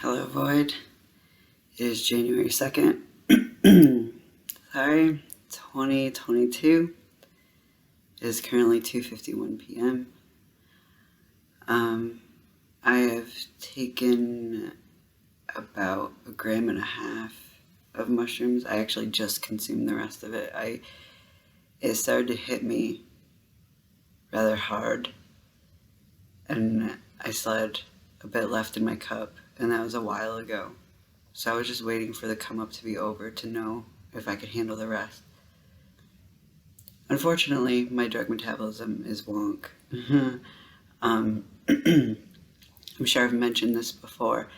Hello, Void. It is January 2nd. Sorry, 2022. It is currently 2:51 p.m. I have taken about 1.5 grams of mushrooms. I actually just consumed the rest of it. It started to hit me rather hard, and I still had a bit left in my cup, and that was a while ago. So I was just waiting for the come up to be over to know if I could handle the rest. Unfortunately, my drug metabolism is wonk. I'm sure I've mentioned this before.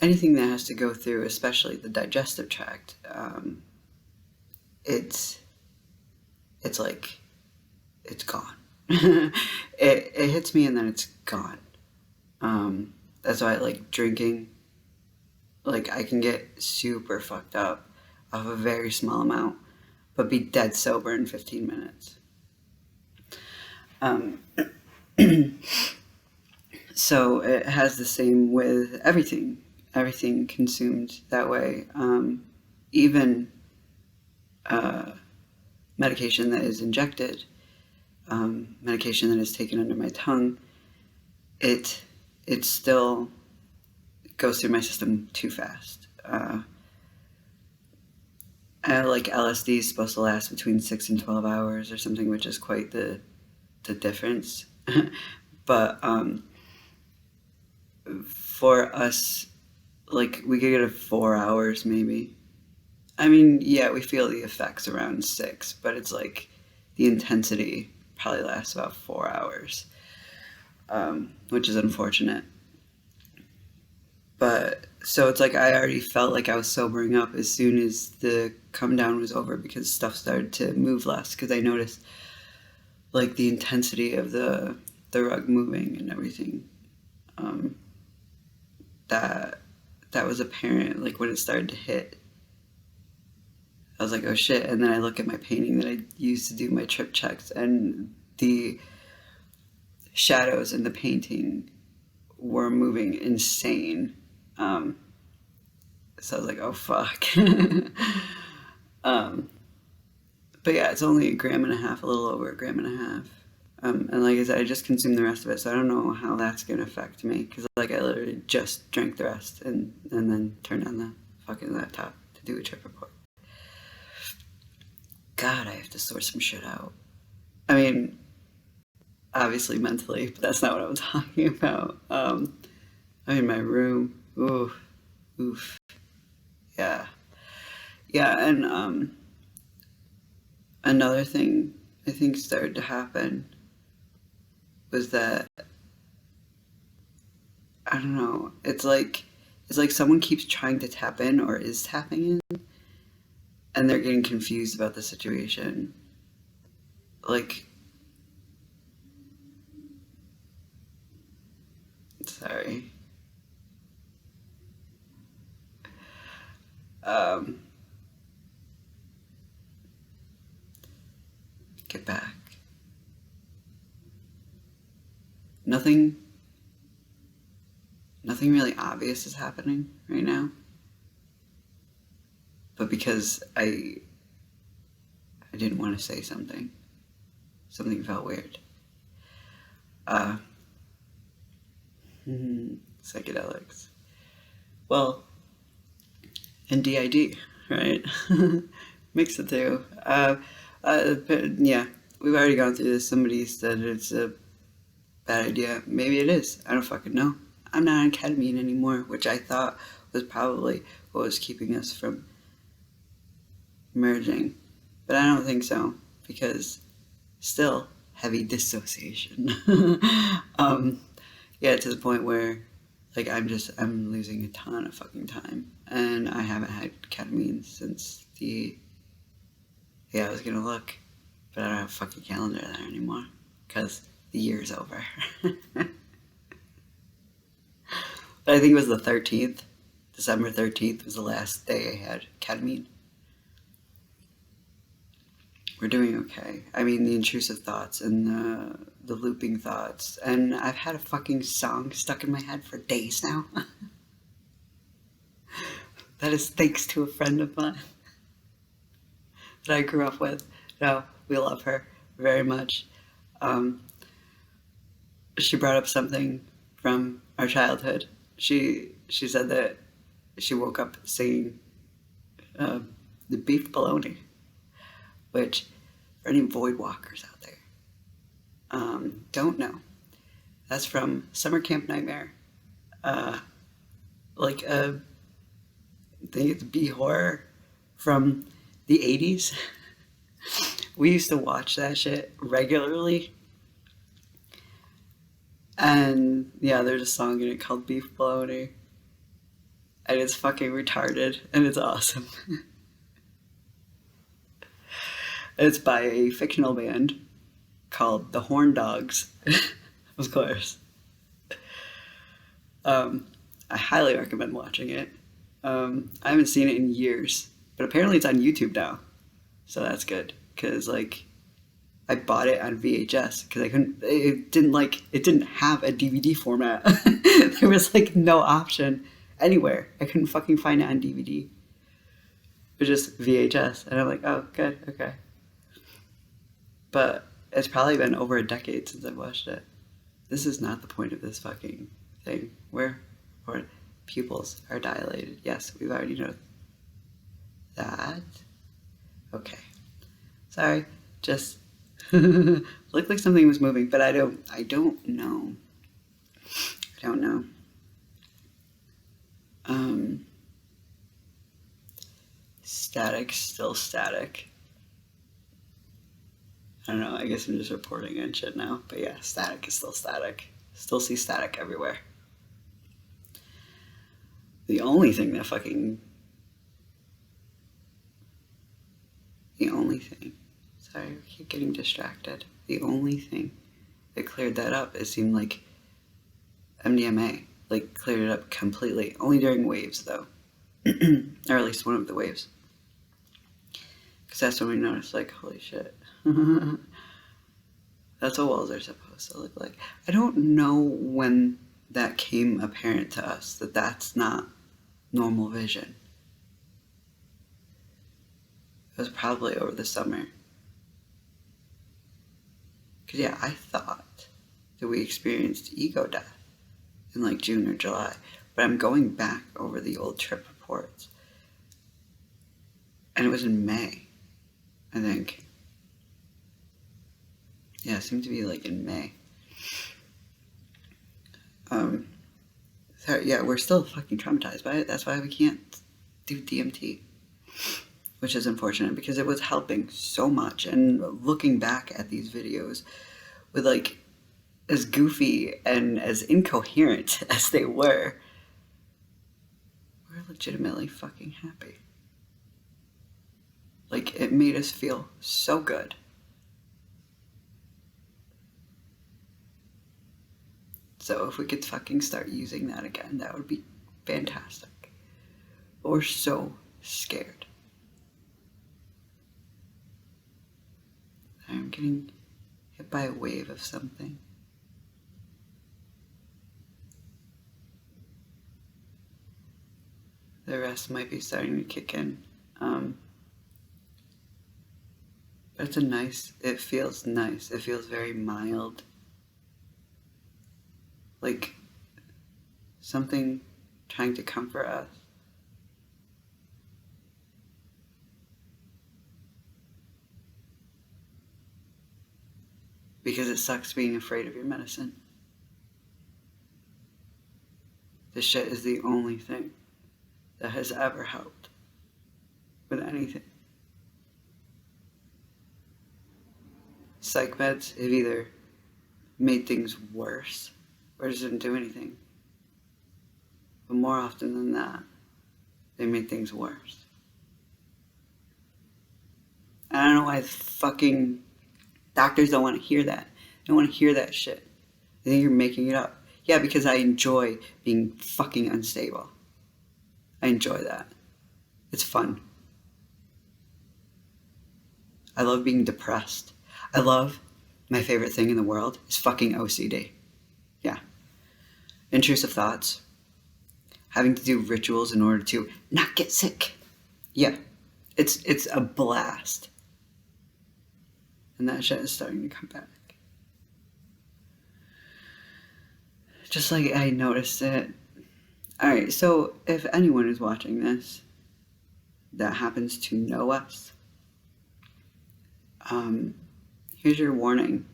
Anything that has to go through, especially the digestive tract, it's like, it's gone. It hits me and then it's gone. That's why I like drinking. Like, I can get super fucked up off a very small amount, but be dead sober in 15 minutes. So it has the same with everything consumed that way. Even medication that is injected, medication that is taken under my tongue, it still goes through my system too fast. Like LSD is supposed to last between 6 and 12 hours or something, which is quite the difference. But for us, like, we could get it 4 hours maybe. I mean, yeah, we feel the effects around 6, but it's like the intensity probably lasts about 4 hours, which is unfortunate. But so it's like I already felt like I was sobering up as soon as the come down was over, because stuff started to move less, because I noticed like the intensity of the rug moving and everything. That was apparent like when it started to hit. I was like, oh shit. And then I look at my painting that I used to do my trip checks, and the shadows in the painting were moving insane. So I was like, oh fuck. But yeah, it's only 1.5 grams, a little over 1.5 grams. And like I said, I just consumed the rest of it, so I don't know how that's gonna affect me, because like I literally just drank the rest and then turned on the fucking laptop to do a trip report. God, I have to sort some shit out. I mean, obviously mentally, but that's not what I'm talking about. I'm in my room. Oof. Yeah. And another thing I think started to happen was that, I don't know, it's like someone keeps trying to tap in, or is tapping in, and they're getting confused about the situation. Like, sorry. Get back. Nothing really obvious is happening right now. But because I didn't want to say something felt weird. Psychedelics. Well, and DID, right? Mix the two. But yeah, we've already gone through this. Somebody said it's a bad idea. Maybe it is. I don't fucking know. I'm not on ketamine anymore, which I thought was probably what was keeping us from merging. But I don't think so, because still heavy dissociation. Yeah, to the point where like I'm losing a ton of fucking time, and I haven't had ketamine since I was gonna look, but I don't have a fucking calendar there anymore, because the year's over. But I think it was the 13th. December 13th was the last day I had ketamine. We're doing okay. I mean, the intrusive thoughts and the looping thoughts, and I've had a fucking song stuck in my head for days now. That is thanks to a friend of mine that I grew up with. No, we love her very much. Um, she brought up something from our childhood. She said that she woke up singing uh, the beef bologna, which for any void walkers out there don't know, that's from Summer Camp Nightmare. Uh, like I think it's B horror from the 80s. We used to watch that shit regularly. And yeah, there's a song in it called Beef Bologna. And it's fucking retarded and it's awesome. It's by a fictional band called the Horn Dogs, of course. I highly recommend watching it. I haven't seen it in years, but apparently it's on YouTube now, so that's good. Cause like, I bought it on VHS because I couldn't. It didn't have a DVD format. There was like no option anywhere. I couldn't fucking find it on DVD. It was just VHS, and I'm like, oh, good, okay. But it's probably been over a decade since I've watched it. This is not the point of this fucking thing. Where pupils are dilated. Yes, we've already known that. Okay. Sorry, just looked like something was moving, but I don't know. I don't know. Static, still static. I don't know, I guess I'm just reporting on shit now. But yeah, static is still static. Still see static everywhere. The only thing, sorry, I keep getting distracted. The only thing that cleared that up, it seemed like MDMA, like cleared it up completely. Only during waves though. Or at least one of the waves. Because that's when we noticed, like, holy shit. That's what walls are supposed to look like. I don't know when that came apparent to us, that that's not normal vision. It was probably over the summer. Because yeah, I thought that we experienced ego death in like June or July. But I'm going back over the old trip reports. And it was in May, I think. Yeah, it seemed to be like in May. So yeah, we're still fucking traumatized by it. That's why we can't do DMT. Which is unfortunate because it was helping so much. And looking back at these videos with like as goofy and as incoherent as they were, we're legitimately fucking happy. Like, it made us feel so good. So if we could fucking start using that again, that would be fantastic. But we're so scared. I'm getting hit by a wave of something. The rest might be starting to kick in. But it's it feels nice. It feels very mild. Like something trying to comfort us. Because it sucks being afraid of your medicine. This shit is the only thing that has ever helped with anything. Psych meds have either made things worse or just didn't do anything. But more often than that, they made things worse. And I don't know why fucking doctors don't want to hear that. They don't want to hear that shit. They think you're making it up. Yeah, because I enjoy being fucking unstable. I enjoy that. It's fun. I love being depressed. I love, my favorite thing in the world is fucking OCD. Yeah. Intrusive thoughts. having to do rituals in order to not get sick. Yeah, it's a blast. And that shit is starting to come back. Just like I noticed it. Alright, so if anyone is watching this that happens to know us, here's your warning.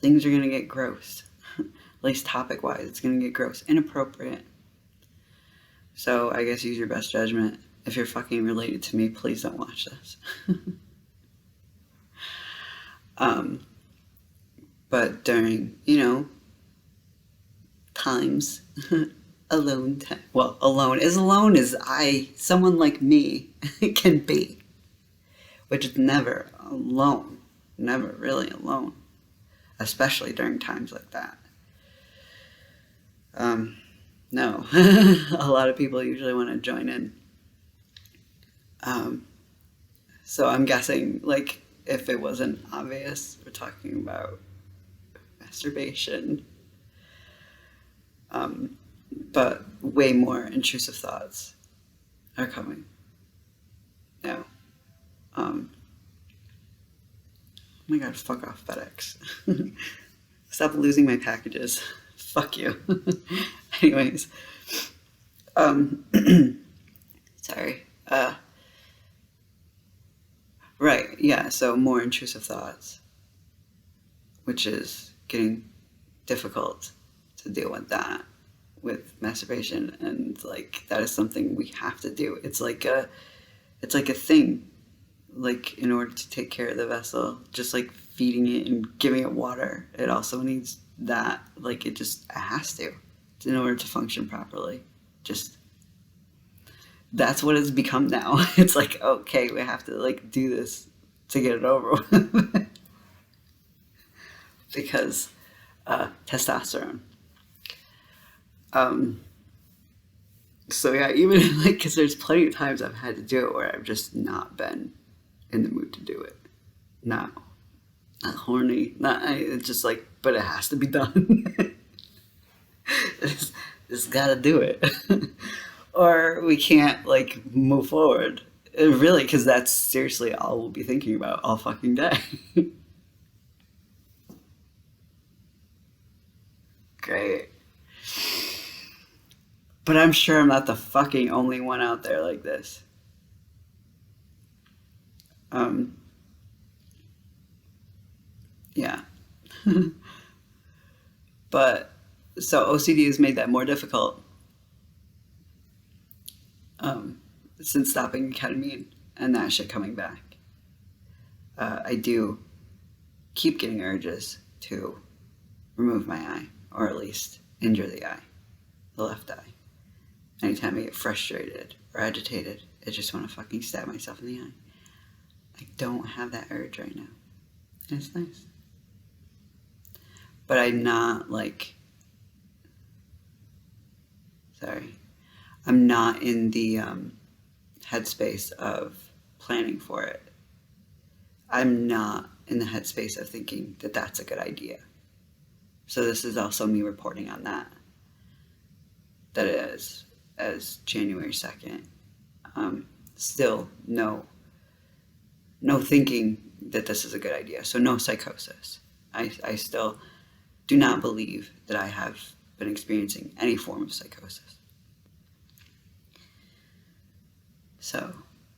Things are gonna get gross. At least topic-wise, it's gonna get gross. Inappropriate. So I guess use your best judgment. If you're fucking related to me, please don't watch this. But during, times, alone time. Well, alone as someone like me can be. Which is never alone. Never really alone. Especially during times like that. No. A lot of people usually want to join in. So I'm guessing, like, if it wasn't obvious, we're talking about masturbation. But way more intrusive thoughts are coming. No. Oh my god, fuck off, FedEx. Stop losing my packages. Fuck you. Anyways. Sorry. Right, yeah, so more intrusive thoughts. Which is getting difficult to deal with that. With masturbation, and like that is something we have to do. It's like a thing, like in order to take care of the vessel, just like feeding it and giving it water, it also needs that, like it has to in order to function properly. Just that's what it's become now. It's like, okay, we have to like do this to get it over with. Because testosterone. So yeah, even like, because there's plenty of times I've had to do it where I've just not been in the mood to do it. Not horny. It's just like, but it has to be done. Just gotta do it. Or we can't like move forward. Really, because that's seriously all we'll be thinking about all fucking day. Great. But I'm sure I'm not the fucking only one out there like this. Yeah. But, so OCD has made that more difficult. Since stopping ketamine and that shit coming back. I do keep getting urges to remove my eye, or at least injure the eye, the left eye. Anytime I get frustrated or agitated, I just want to fucking stab myself in the eye. I don't have that urge right now. And it's nice. But I'm not like... I'm not in the headspace of planning for it. I'm not in the headspace of thinking that that's a good idea. So this is also me reporting on that. That it is. As January 2nd. Still no thinking that this is a good idea. So no psychosis. I still do not believe that I have been experiencing any form of psychosis. So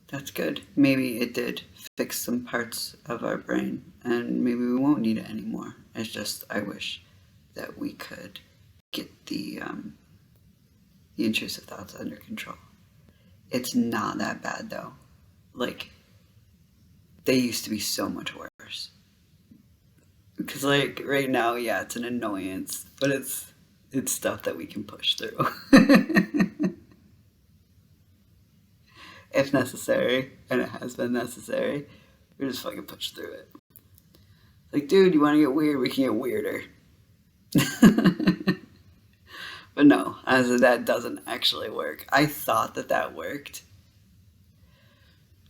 that's good. Maybe it did fix some parts of our brain and maybe we won't need it anymore. It's just I wish that we could get the intrusive thoughts under control. It's not that bad though. Like, they used to be so much worse. Because like right now, yeah, it's an annoyance, but it's stuff that we can push through. If necessary, and it has been necessary, we just fucking push through it. Like, dude, you want to get weird? We can get weirder. But no, that doesn't actually work. I thought that worked.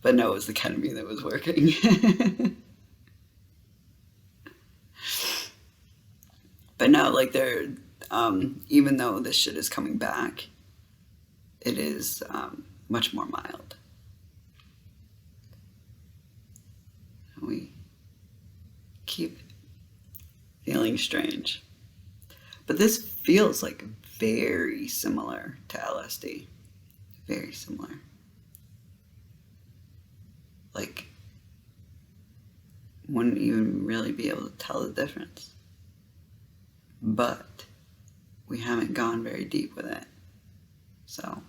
But no, it was the ketamine that was working. But no, like even though this shit is coming back, it is much more mild. We keep feeling strange. But this feels like very similar to LSD. Very similar. Like, wouldn't even really be able to tell the difference. But we haven't gone very deep with it. So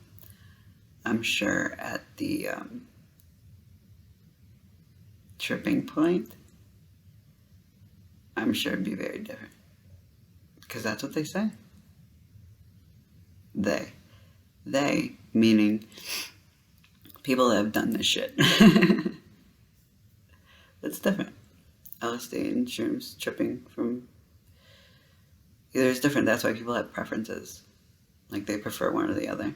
I'm sure at the tripping point, I'm sure it'd be very different. Because that's what they say. They, meaning people that have done this shit. It's different. LSD and shrooms, tripping from... Either it's different, that's why people have preferences. Like, they prefer one or the other.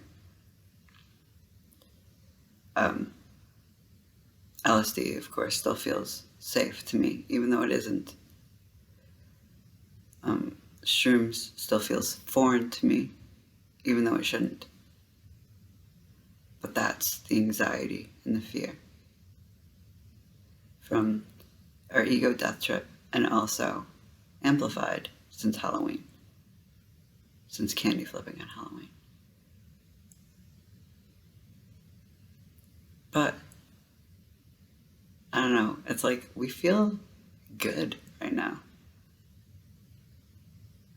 LSD, of course, still feels safe to me, even though it isn't. Shrooms still feels foreign to me, even though it shouldn't. But that's the anxiety and the fear from our ego death trip, and also amplified since Halloween, since candy flipping on Halloween. But I don't know, it's like we feel good right now.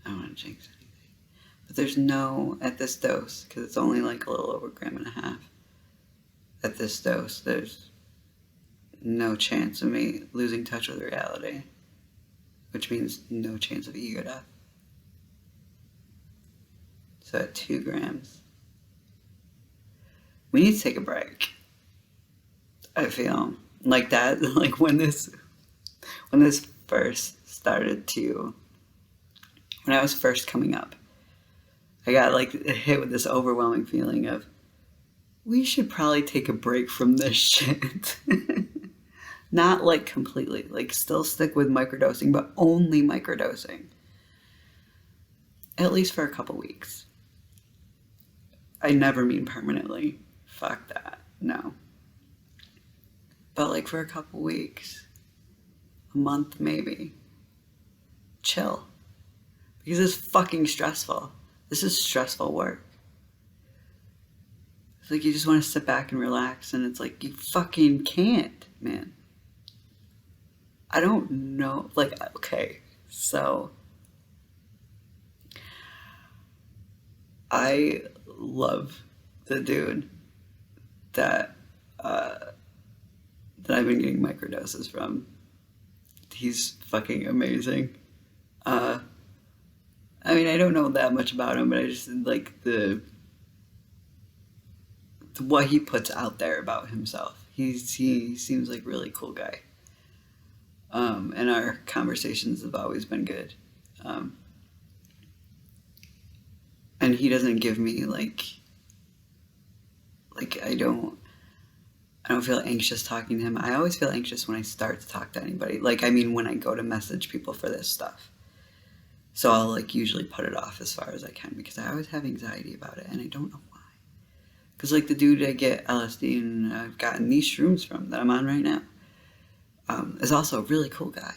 I don't want to jinx anything. But there's no, at this dose, because it's only like a little over 1.5 grams, at this dose, there's no chance of me losing touch with reality, which means no chance of ego death. So at 2 grams, we need to take a break. I feel like that, like when this first started to, when I was first coming up, I got like hit with this overwhelming feeling of, we should probably take a break from this shit. Not like completely, like still stick with microdosing, but only microdosing. At least for a couple weeks. I never mean permanently. Fuck that. No. But like for a couple weeks. A month maybe. Chill. Because it's fucking stressful. This is stressful work. It's like you just want to sit back and relax, and it's like you fucking can't, man. I don't know, like, okay, so I love the dude that I've been getting microdoses from. He's fucking amazing. I mean, I don't know that much about him, but I just like the what he puts out there about himself. He seems like a really cool guy. And our conversations have always been good. And he doesn't give me like I don't feel anxious talking to him. I always feel anxious when I start to talk to anybody. Like, I mean, when I go to message people for this stuff. So I'll like usually put it off as far as I can, because I always have anxiety about it, and I don't know why. Because like the dude I get LSD and I've gotten these shrooms from that I'm on right now, is also a really cool guy.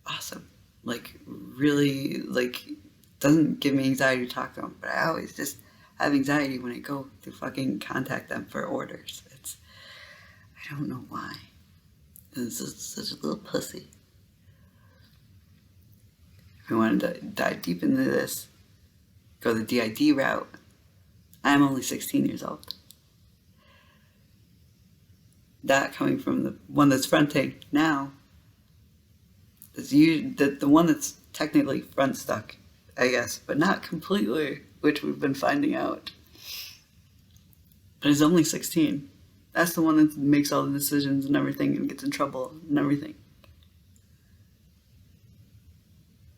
Awesome. Like, really, like, doesn't give me anxiety to talk to him, but I always just have anxiety when I go to fucking contact them for orders. I don't know why. It's just such a little pussy. If you wanted to dive deep into this, go the DID route. I'm only 16 years old. That coming from the one that's fronting now, is the one that's technically front stuck, I guess, but not completely, which we've been finding out. But he's only 16. That's the one that makes all the decisions and everything and gets in trouble and everything.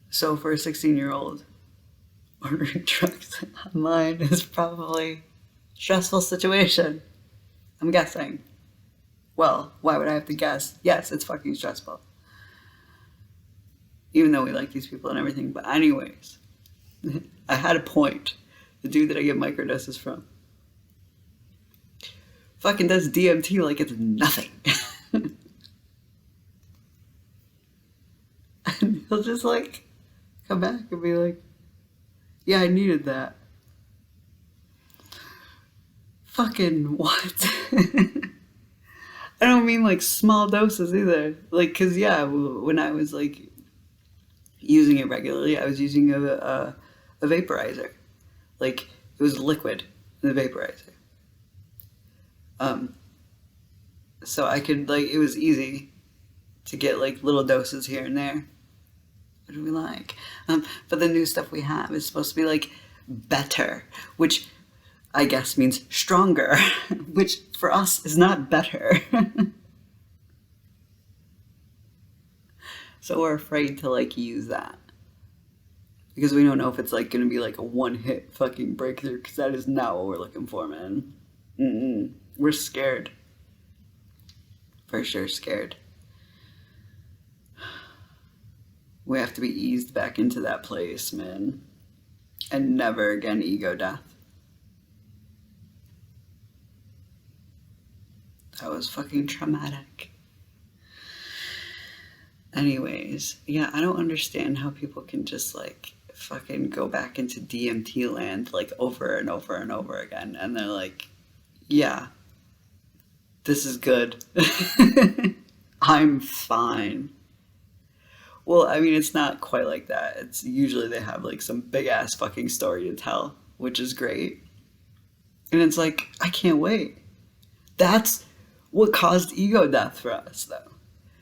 So for a 16-year-old, ordering drugs online is probably a stressful situation. I'm guessing. Well, why would I have to guess? Yes, it's fucking stressful. Even though we like these people and everything. But anyways, I had a point. The dude that I get microdoses from. fucking does DMT like it's nothing. And he'll just like come back and be like, yeah, I needed that. Fucking what? I don't mean like small doses either. Like, cause yeah, when I was like using it regularly, I was using a vaporizer. Like, it was liquid in the vaporizer. Um, so I could like, it was easy to get like little doses here and there. What do we like? But the new stuff we have is supposed to be like better, which I guess means stronger, which for us is not better. So we're afraid to like use that because we don't know if it's like gonna be like a one-hit fucking breakthrough, because that is not what we're looking for, man. We're scared. For sure scared. We have to be eased back into that place, man. And never again ego death. That was fucking traumatic. Anyways, yeah, I don't understand how people can just like fucking go back into DMT land like over and over and over again. And they're like, yeah, this is good. I'm fine. Well, I mean, it's not quite like that. It's usually they have like some big ass fucking story to tell, which is great. And it's like, I can't wait. That's what caused ego death for us, though.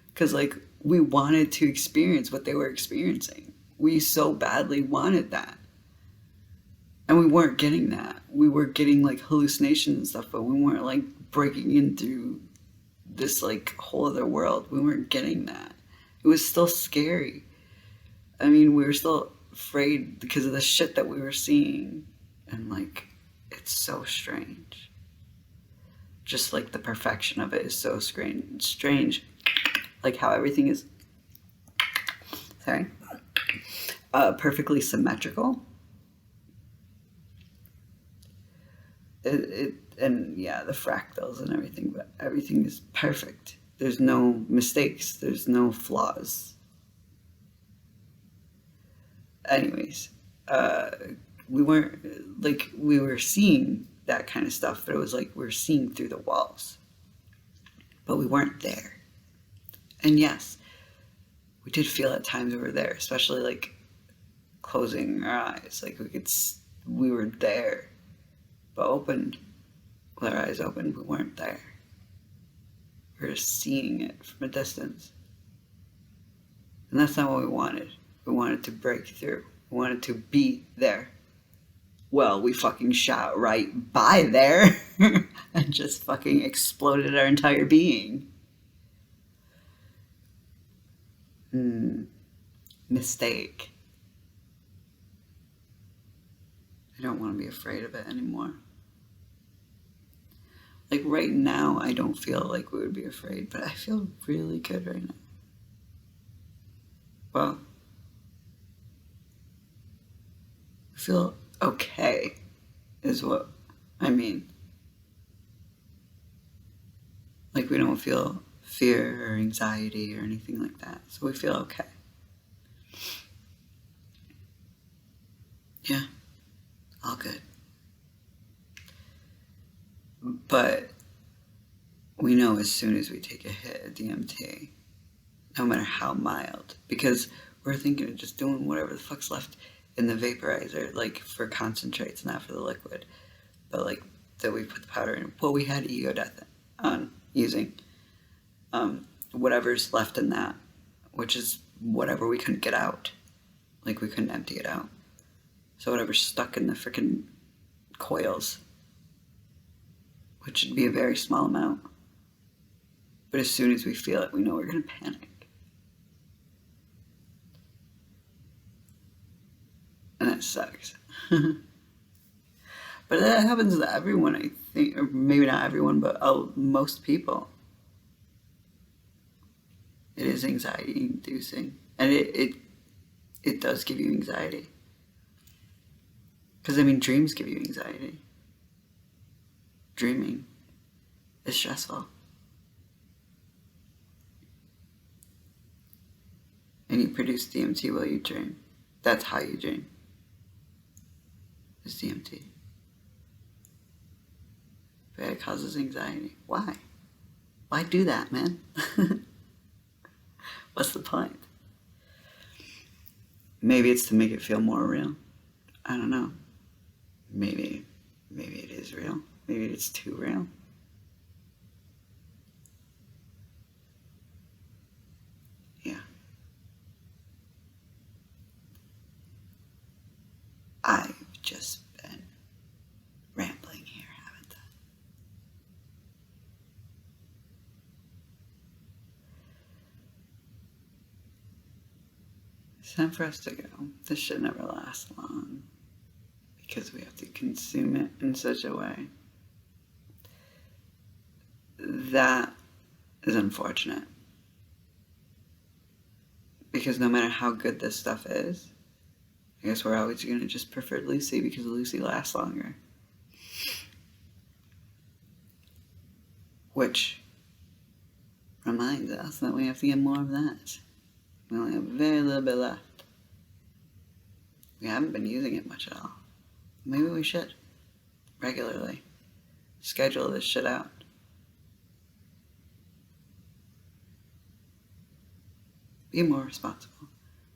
Because, like, we wanted to experience what they were experiencing. We so badly wanted that. And we weren't getting that. We were getting, like, hallucinations and stuff, but we weren't, like, breaking into this, like, whole other world. We weren't getting that. It was still scary. I mean, we were still afraid because of the shit that we were seeing. And, like, it's so strange. Just, like, the perfection of it is so strange. Like how everything is, perfectly symmetrical. And yeah, the fractals and everything, but everything is perfect. There's no mistakes. There's no flaws. Anyways, we weren't, like, we were seeing that kind of stuff, but it was like we were seeing through the walls. But we weren't there. And yes, we did feel at times we were there, especially like closing our eyes. Like we were there, but opened, with our eyes open, we weren't there. We were seeing it from a distance. And that's not what we wanted. We wanted to break through. We wanted to be there. Well, we fucking shot right by there and just fucking exploded our entire being. Mistake. I don't want to be afraid of it anymore. Like right now, I don't feel like we would be afraid, but I feel really good right now. Well, I feel okay, is what I mean. Like we don't feel fear or anxiety or anything like that, so we feel okay. Yeah, all good. But we know as soon as we take a hit of DMT, no matter how mild, because we're thinking of just doing whatever the fuck's left in the vaporizer, like for concentrates, not for the liquid, but like that we put the powder in. Well, we had ego death on using whatever's left in that, which is whatever we couldn't get out. Like we couldn't empty it out. So whatever's stuck in the freaking coils, which would be a very small amount. But as soon as we feel it, we know we're gonna panic. And that sucks. But that happens to everyone, I think, or maybe not everyone, but most people. It is anxiety inducing, and it does give you anxiety. Because I mean, dreams give you anxiety. Dreaming. is stressful. And you produce DMT while you dream. That's how you dream. Is DMT. But it causes anxiety. Why? Why do that, man? What's the point? Maybe it's to make it feel more real. I don't know. Maybe it is real. Maybe it's too real. Yeah. I've just been rambling here, haven't I? It's time for us to go. This should never last long because we have to consume it in such a way that is unfortunate. Because no matter how good this stuff is, I guess we're always going to just prefer Lucy because Lucy lasts longer. Which reminds us that we have to get more of that. We only have very little bit left. We haven't been using it much at all. Maybe we should. Regularly. Schedule this shit out. Be more responsible.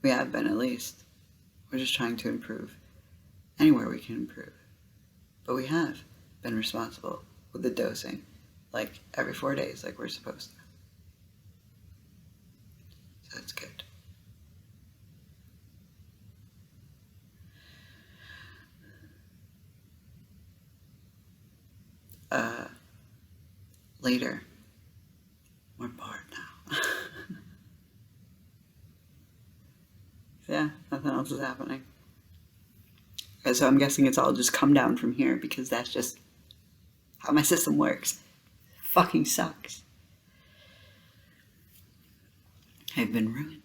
We have been, at least. We're just trying to improve. Anywhere we can improve. But we have been responsible with the dosing. Like every 4 days, like we're supposed to. So that's good. Later. We're bored now. Yeah, nothing else is happening. Okay, so I'm guessing it's all just come down from here because that's just how my system works. Fucking sucks. I've been ruined.